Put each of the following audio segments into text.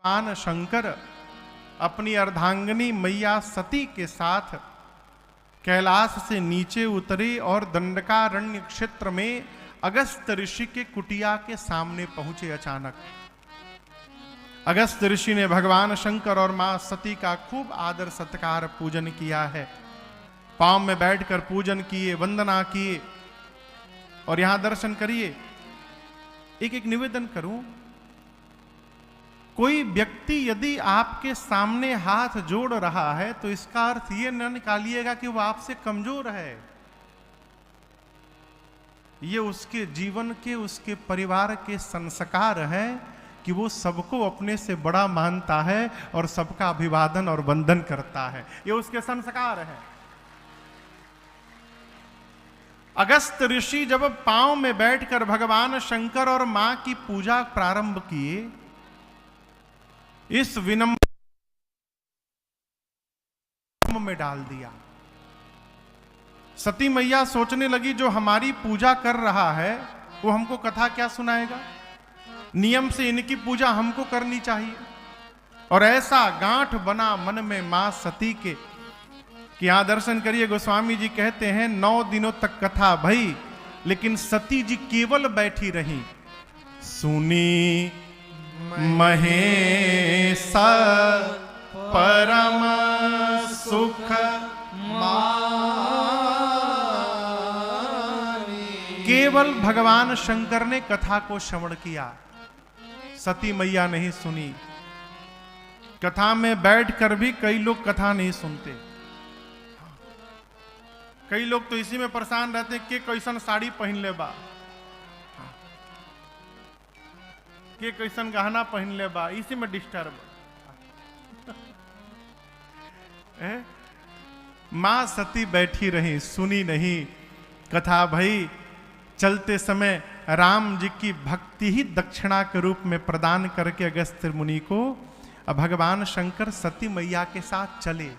भगवान शंकर अपनी अर्धांगिनी मैया सती के साथ कैलाश से नीचे उतरे और दंडकारण्य क्षेत्र में अगस्त ऋषि के कुटिया के सामने पहुंचे। अचानक अगस्त ऋषि ने भगवान शंकर और मां सती का खूब आदर सत्कार पूजन किया है। पांव में बैठकर पूजन किए, वंदना किए। और यहां दर्शन करिए। एक एक निवेदन करूं, कोई व्यक्ति यदि आपके सामने हाथ जोड़ रहा है तो इसका अर्थ यह न निकालिएगा कि वह आपसे कमजोर है। ये उसके जीवन के, उसके परिवार के संस्कार है कि वो सबको अपने से बड़ा मानता है और सबका अभिवादन और वंदन करता है। ये उसके संस्कार है। अगस्त ऋषि जब पांव में बैठकर भगवान शंकर और मां की पूजा प्रारंभ किए, इस विनम्र में डाल दिया। सती मैया सोचने लगी, जो हमारी पूजा कर रहा है वो हमको कथा क्या सुनाएगा। नियम से इनकी पूजा हमको करनी चाहिए। और ऐसा गांठ बना मन में मां सती के कि यहां दर्शन करिए। गोस्वामी जी कहते हैं 9 दिनों तक कथा भई, लेकिन सती जी केवल बैठी रही। सुनी महेश परम सुख केवल भगवान शंकर ने कथा को श्रवण किया, सती मैया नहीं सुनी। कथा में बैठकर भी कई लोग कथा नहीं सुनते। कई लोग तो इसी में परेशान रहते कि कैसन साड़ी पहन ले बा, के कैसन गहना पहन ले बा, इसी में डिस्टर्ब। मां सती बैठी रही, सुनी नहीं कथा भई। चलते समय राम जी की भक्ति ही दक्षिणा के रूप में प्रदान करके अगस्त्य मुनि को भगवान शंकर सती मैया के साथ चले।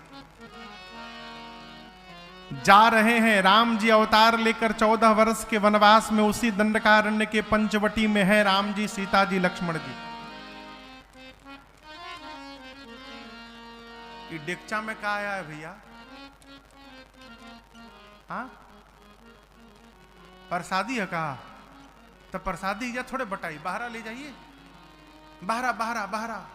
जा रहे हैं। राम जी अवतार लेकर 14 वर्ष के वनवास में उसी दंडकारण्य के पंचवटी में है राम जी, सीता जी, लक्ष्मण जी। ये डेक्चा में क्या आया है भैया? हाँ, प्रसादी है कहा? तो प्रसादी या थोड़े बटाई बाहरा ले जाइए, बाहरा बाहरा बाहरा।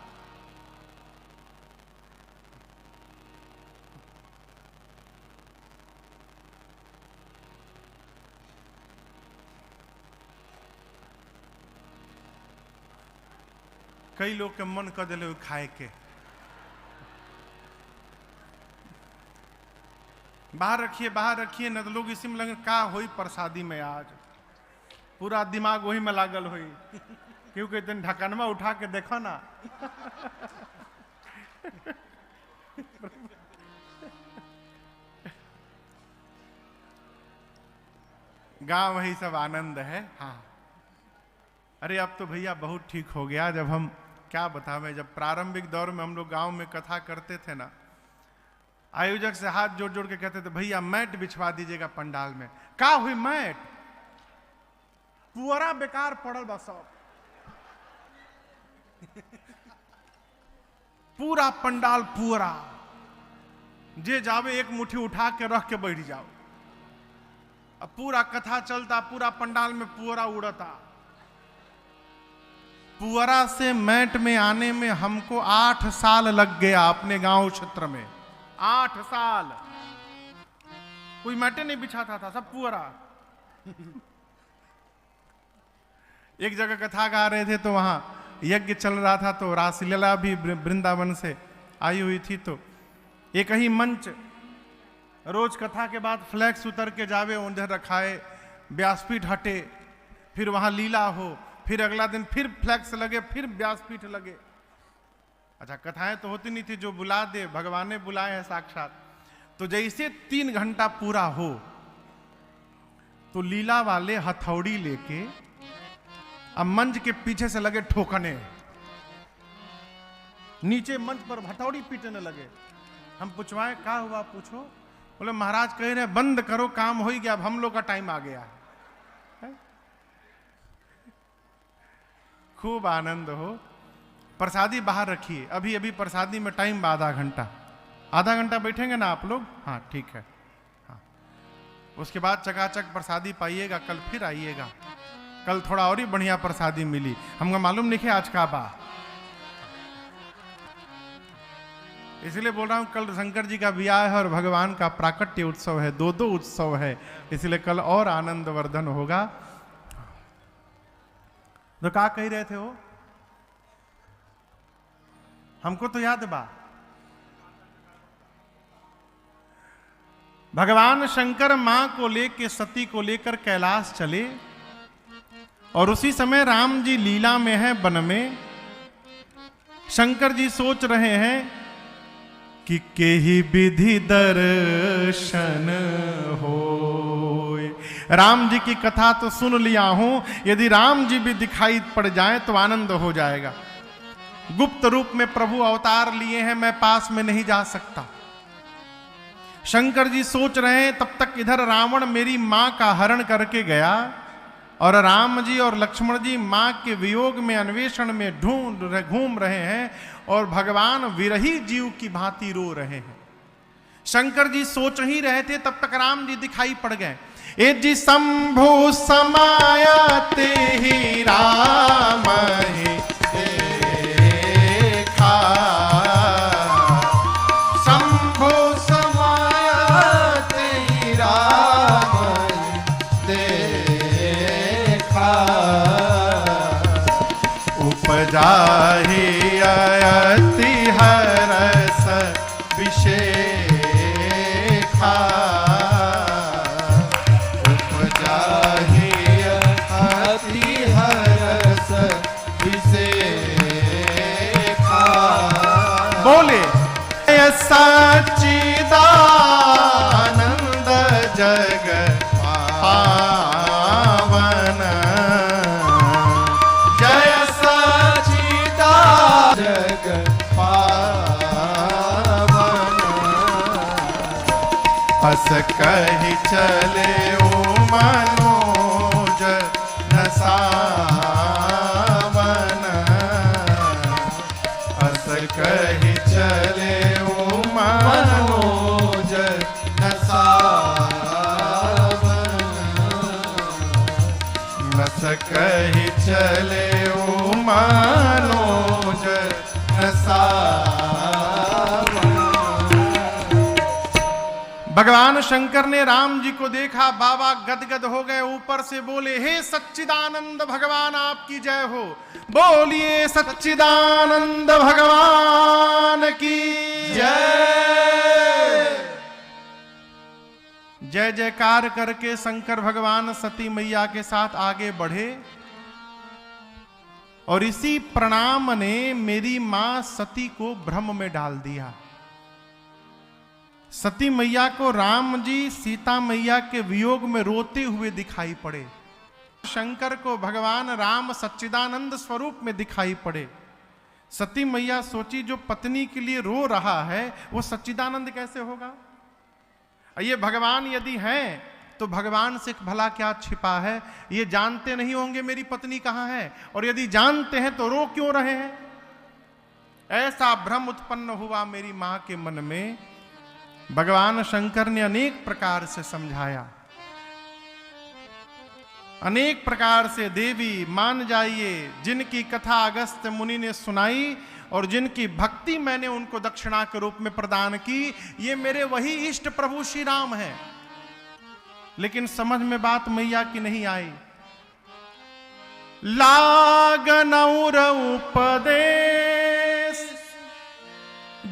कई लोग के मन कर दिले खाए के। बाहर रखिए, बाहर रखिए, न तो लोग इसी में लगे का होई प्रसादी में। आज पूरा दिमाग वही में लागल हुई, क्योंकि दिन ढक्कनवा उठा के देखो ना। गांव वही सब आनंद है। हाँ, अरे अब तो भैया बहुत ठीक हो गया। जब हम क्या बतावें, जब प्रारंभिक दौर में हम लोग गांव में कथा करते थे ना, आयोजक से हाथ जोड़ जोड़ के कहते थे भैया मैट बिछवा दीजिएगा पंडाल में। का हुई मैट? पुअरा बेकार पड़ल बा सब। पूरा पंडाल पुअरा, जे जावे एक मुट्ठी उठा के रख के बैठ जाओ। अब पूरा कथा चलता, पूरा पंडाल में पुअरा उड़ता। पुअरा से मैट में आने में हमको 8 साल लग गया अपने गांव क्षेत्र में। 8 साल कोई मैटे नहीं बिछाता था, सब पुअरा। एक जगह कथा गा रहे थे तो वहां यज्ञ चल रहा था, तो रासलीला भी वृंदावन से आई हुई थी। तो एक ही मंच, रोज कथा के बाद फ्लैक्स उतर के जावे, उधर रखाए, व्यासपीठ हटे, फिर वहां लीला हो, फिर अगला दिन फिर फ्लैक्स लगे, फिर व्यासपीठ लगे। अच्छा, कथाएं तो होती नहीं थी, जो बुला दे भगवान ने बुलाए हैं साक्षात। तो जैसे 3 घंटा पूरा हो तो लीला वाले हथौड़ी लेके अब मंच के पीछे से लगे ठोकने, नीचे मंच पर हथौड़ी पीटने लगे। हम पूछवाए क्या हुआ, पूछो। बोले महाराज कह रहे बंद करो, काम हो ही गया, अब हम लोग का टाइम आ गया है। खूब आनंद हो। प्रसादी बाहर रखिए, अभी अभी प्रसादी में टाइम आधा घंटा बैठेंगे ना आप लोग? हाँ ठीक है। हाँ, उसके बाद चकाचक प्रसादी पाइएगा, कल फिर आइएगा, कल थोड़ा और ही बढ़िया प्रसादी मिली, हमको मालूम नहीं है आज का बा, इसलिए बोल रहा हूं कल शंकर जी का ब्याह है और भगवान का प्राकट्य उत्सव है, दो उत्सव है, इसलिए कल और आनंद वर्धन होगा। तो क्या कह रहे थे वो? हमको तो याद बा, भगवान शंकर मां को लेकर, सती को लेकर कैलाश चले, और उसी समय राम जी लीला में है वन में। शंकर जी सोच रहे हैं कि केहि विधि दर्शन होय। राम जी की कथा तो सुन लिया हूं, यदि राम जी भी दिखाई पड़ जाए तो आनंद हो जाएगा। गुप्त रूप में प्रभु अवतार लिए हैं, मैं पास में नहीं जा सकता। शंकर जी सोच रहे हैं, तब तक इधर रावण मेरी मां का हरण करके गया, और राम जी और लक्ष्मण जी मां के वियोग में अन्वेषण में घूम रहे हैं, और भगवान विरही जीव की भांति रो रहे हैं। शंकर जी सोच ही रहे थे, तब तक राम जी दिखाई पड़ गए। ए जी शंभु समायते ही राम ही देखा, शंभु समायते ही राम देखा, उपजा ही अयति हरस विशेखा, उपजा ही अति हरस विशेखा। बोले सच्चिदानंद जग पावन, जय सच्चिदानंद जग पावन। हस कहि चले ओ मनोज नसावन, हस कहि चले ओ मनोज नसावन, हस कहि चले ओ मनोज नसावन। भगवान शंकर ने राम जी को देखा, बाबा गदगद हो गए, ऊपर से बोले, हे सच्चिदानंद भगवान आपकी जय हो। बोलिए सच्चिदानंद भगवान की जय। जय जयकार करके शंकर भगवान सती मैया के साथ आगे बढ़े, और इसी प्रणाम ने मेरी मां सती को भ्रम में डाल दिया। सती मैया को राम जी सीता मैया के वियोग में रोते हुए दिखाई पड़े, शंकर को भगवान राम सच्चिदानंद स्वरूप में दिखाई पड़े। सती मैया सोची, जो पत्नी के लिए रो रहा है वो सच्चिदानंद कैसे होगा? ये भगवान यदि हैं तो भगवान से भला क्या छिपा है? ये जानते नहीं होंगे मेरी पत्नी कहां है, और यदि जानते हैं तो रो क्यों रहे हैं? ऐसा भ्रम उत्पन्न हुआ मेरी मां के मन में। भगवान शंकर ने अनेक प्रकार से समझाया, अनेक प्रकार से, देवी मान जाइए, जिनकी कथा अगस्त मुनि ने सुनाई और जिनकी भक्ति मैंने उनको दक्षिणा के रूप में प्रदान की, ये मेरे वही इष्ट प्रभु श्री राम हैं। लेकिन समझ में बात मैया की नहीं आई। लागनौर उपदेश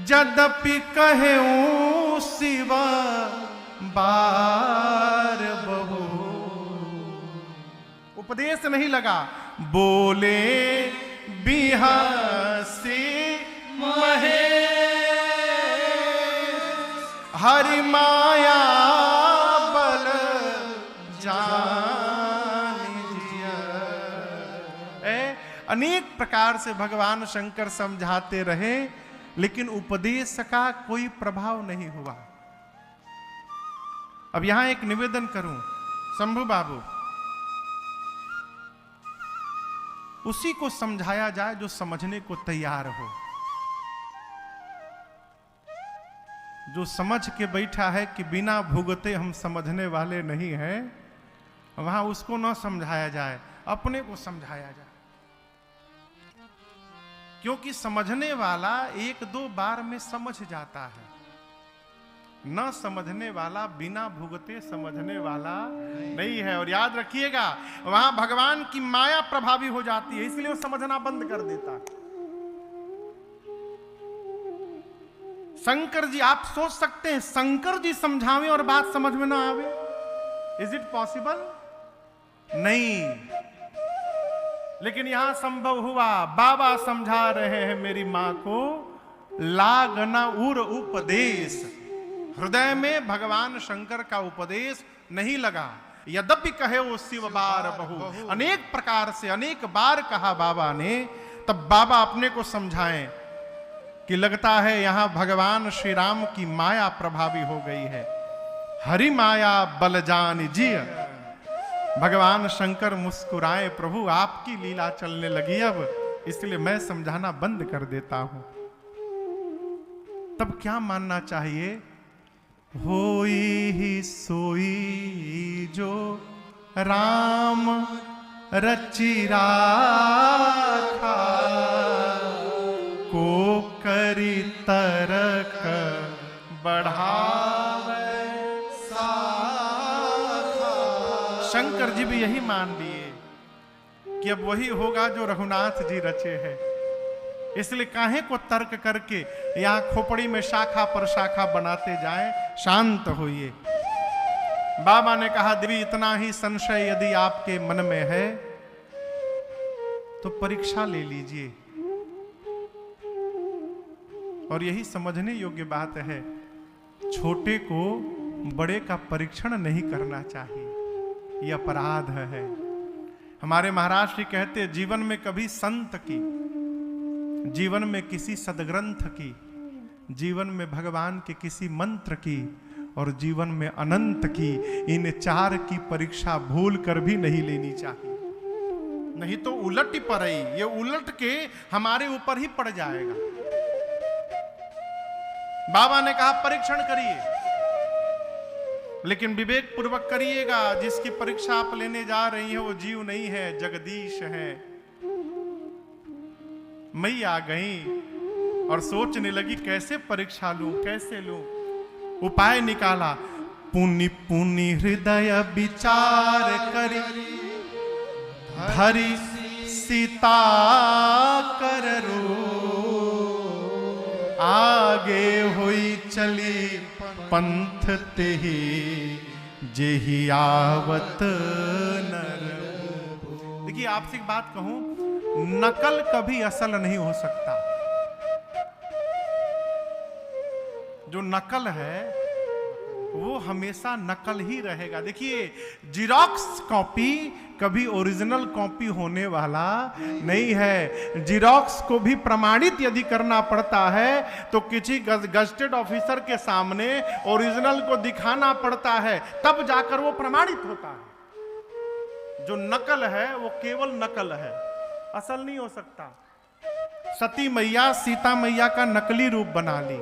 यद्यपि कहूं शिव बार बहु, उपदेश नहीं लगा। बोले बिहसी महेश, हरि माया बल जानिजिया। अनेक प्रकार से भगवान शंकर समझाते रहे, लेकिन उपदेश का कोई प्रभाव नहीं हुआ। अब यहां एक निवेदन करूं, शंभू बाबू, उसी को समझाया जाए जो समझने को तैयार हो। जो समझ के बैठा है कि बिना भुगते हम समझने वाले नहीं हैं, वहां उसको न समझाया जाए, अपने को समझाया जाए। क्योंकि समझने वाला एक दो बार में समझ जाता है, न समझने वाला बिना भुगते समझने वाला नहीं है। और याद रखिएगा, वहां भगवान की माया प्रभावी हो जाती है, इसलिए वो समझना बंद कर देता है। शंकर जी, आप सोच सकते हैं शंकर जी समझावें और बात समझ में ना आवे? Is it possible? नहीं। लेकिन यहां संभव हुआ। बाबा समझा रहे हैं मेरी मां को, लागना उर उपदेश। हृदय में भगवान शंकर का उपदेश नहीं लगा। यद्यपि कहे वो शिव बार बहु, अनेक प्रकार से अनेक बार कहा बाबा ने, तब बाबा अपने को समझाएं कि लगता है यहां भगवान श्री राम की माया प्रभावी हो गई है। हरि माया बल जान जी। भगवान शंकर मुस्कुराए, प्रभु आपकी लीला चलने लगी अब, इसलिए मैं समझाना बंद कर देता हूं। तब क्या मानना चाहिए? होई ही सोई जो राम रचि राखा, को करी तरक बढ़ावे साखा। शंकर जी भी यही मान लिए कि अब वही होगा जो रघुनाथ जी रचे हैं, इसलिए काहे को तर्क करके यहां खोपड़ी में शाखा पर शाखा बनाते जाएं। शांत होइए। बाबा ने कहा, देवी इतना ही संशय यदि आपके मन में है तो परीक्षा ले लीजिए। और यही समझने योग्य बात है, छोटे को बड़े का परीक्षण नहीं करना चाहिए, यह अपराध है। हमारे महाराज जी कहते, जीवन में कभी संत की, जीवन में किसी सदग्रंथ की, जीवन में भगवान के किसी मंत्र की, और जीवन में अनंत की, इन चार की परीक्षा भूल कर भी नहीं लेनी चाहिए। नहीं तो उलट ही पड़े, ये उलट के हमारे ऊपर ही पड़ जाएगा। बाबा ने कहा परीक्षण करिए, लेकिन विवेक पूर्वक करिएगा। जिसकी परीक्षा आप लेने जा रही हैं वो जीव नहीं है, जगदीश है। मई आ गई और सोचने लगी कैसे परीक्षा लूं, कैसे लूं। उपाय निकाला, पुनि पुनि हृदय विचार करी, धरि सीता कर रो, आगे हुई चली पंथ तेहि, जेहि आवत नर। देखिए आपसे एक बात कहूं, नकल कभी असल नहीं हो सकता। जो नकल है वो हमेशा नकल ही रहेगा। देखिए जिरोक्स कॉपी कभी ओरिजिनल कॉपी होने वाला नहीं है। जिरोक्स को भी प्रमाणित यदि करना पड़ता है तो किसी गजटेड ऑफिसर के सामने ओरिजिनल को दिखाना पड़ता है, तब जाकर वो प्रमाणित होता है। जो नकल है वो केवल नकल है, असल नहीं हो सकता। सती मैया सीता मैया का नकली रूप बना ली।